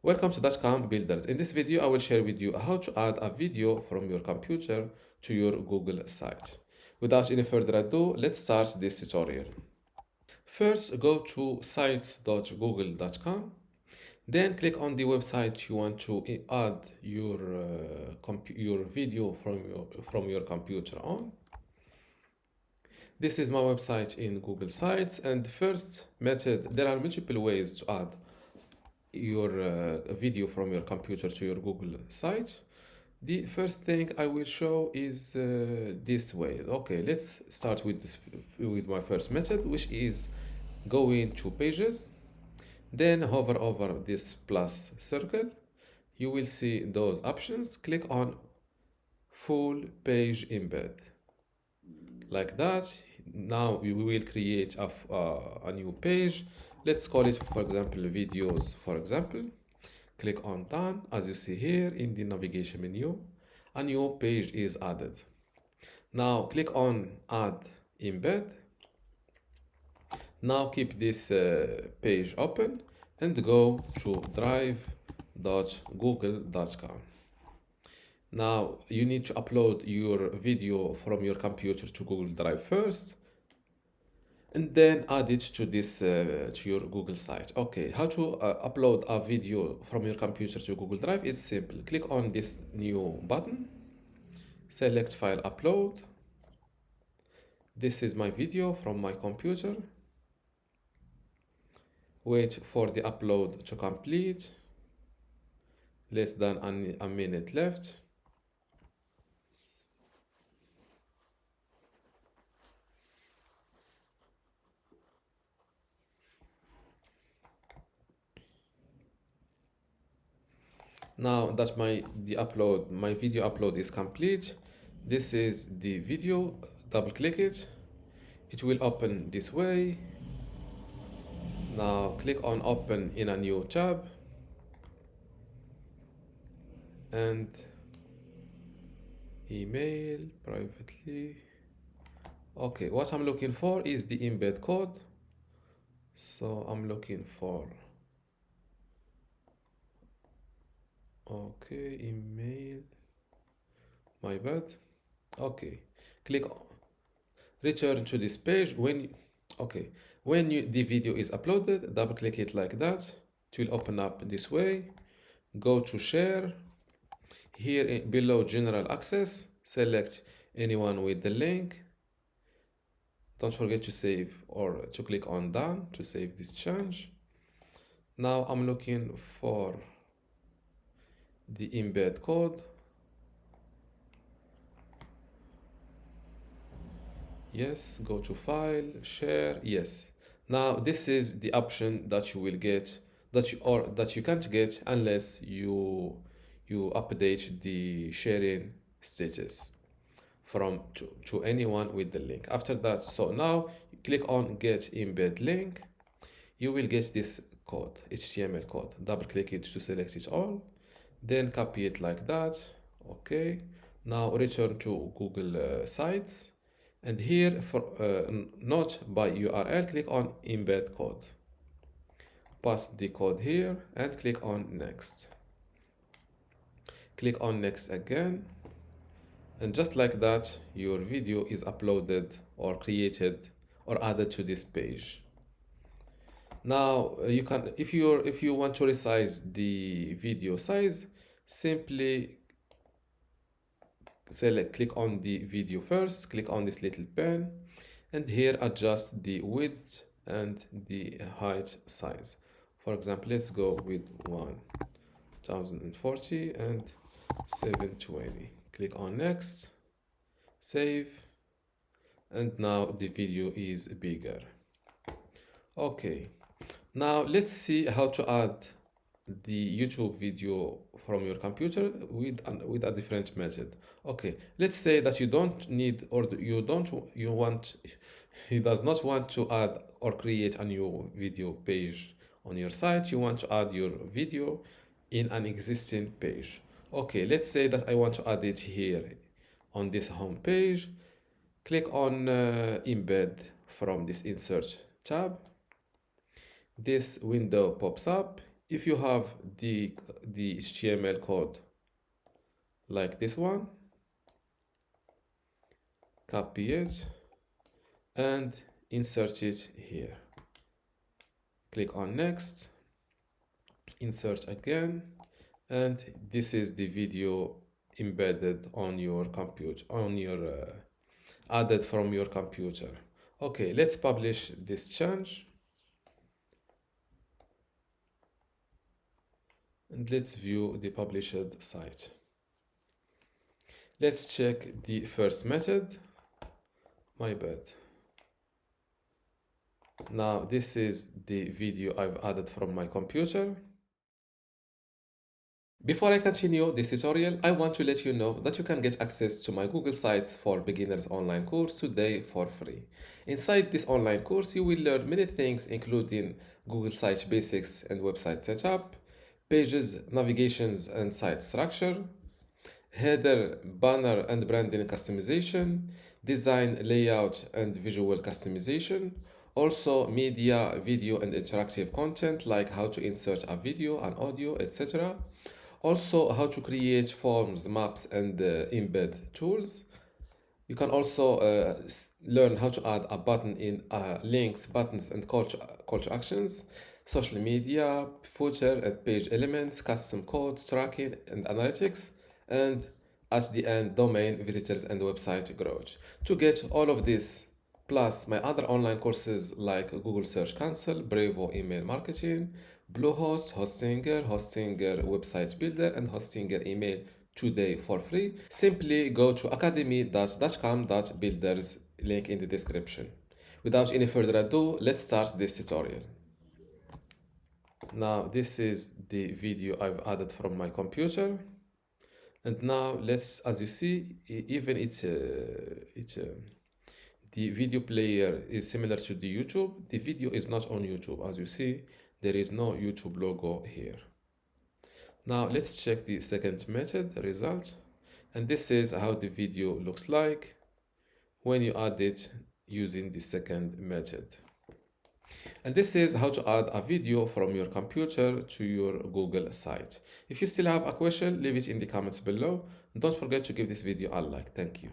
Welcome to dotcom.builders. In this video, I will share with you how to add a video from your computer to your Google site. Without any further ado, let's start this tutorial. First, go to sites.google.com. Then click on the website you want to add your video from your computer on. This is my website in Google Sites, and the first method, there are multiple ways to add your video from your computer to your Google site. The first thing I will show is this way. Okay, let's start with my first method, which is going to pages. Then hover over this plus circle. You will see those options. Click on full page embed. Like that. Now we will create a new page. Let's call it, for example, videos, for example. Click on done. As you see here in the navigation menu, a new page is added. Now click on add embed. Now keep this page open and go to drive.google.com. Now you need to upload your video from your computer to Google Drive first, and then add it to this to your Google site. Okay, how to upload a video from your computer to Google Drive? It's simple. Click on this new button, select file upload. This is my video from my computer. Wait for the upload to complete. Less than a minute left. Now that my video upload is complete, this is the video. Double click it. It will open this way. Now click on open in a new tab and email privately. Okay, what I'm looking for is the embed code. So I'm looking for, okay, email, my bad. Okay, click on, return to this page. When the video is uploaded, double click it like that. It will open up this way. Go to share. Here below general access, select anyone with the link. Don't forget to save or to click on done to save this change. Now I'm looking for the embed code. Yes, go to file, share, yes. Now this is the option that you will get, that you can't get unless you update the sharing status from to anyone with the link. After that, so now click on get embed link. You will get this code, HTML code. Double click it to select it all, then copy it like that. Okay, now return to Google Sites, and here for not by URL, click on embed code. Paste the code here and click on next. Click on next again, and just like that, your video is uploaded or created or added to this page. Now you can, if you want to resize the video size, simply click on the video first, click on this little pen, and here adjust the width and the height size. For example, let's go with 1040 and 720. Click on next, save, and now the video is bigger. Okay, now let's see how to add the YouTube video from your computer with a different method. Okay, let's say that you don't need, or you does not want to add or create a new video page on your site. You want to add your video in an existing page. Okay, let's say that I want to add it here on this home page. Click on embed from this insert tab. This window pops up. if you have the HTML code like this one, copy it and insert it here. Click on next, insert again, and this is the video embedded on your computer, added from your computer. Okay, let's publish this change and let's view the published site. Let's check the first method. My bad. Now this is the video I've added from my computer. Before I continue this tutorial, I want to let you know that you can get access to my Google Sites for Beginners online course today for free. Inside this online course, you will learn many things including Google Site basics and website setup, pages, navigations and site structure, header, banner and branding customization, design, layout and visual customization, also media, video and interactive content like how to insert a video, an audio, etc. Also how to create forms, maps and embed tools. You can also learn how to add a button in links, buttons and call to actions, social media, footer and page elements, custom codes, tracking and analytics, and at the end, domain, visitors and website growth. To get all of this, plus my other online courses like Google Search Console, Brevo email marketing, Bluehost, Hostinger, website builder, and Hostinger email today for free, simply go to academy.dotcom.builders, link in the description. Without any further ado, let's start this tutorial. Now this is the video I've added from my computer. And now let's, as you see, even the video player is similar to the YouTube. The video is not on YouTube. As you see, there is no YouTube logo here. Now let's check the second method result. And this is how the video looks like when you add it using the second method. And this is how to add a video from your computer to your Google site. If you still have a question, leave it in the comments below. Don't forget to give this video a like. Thank you.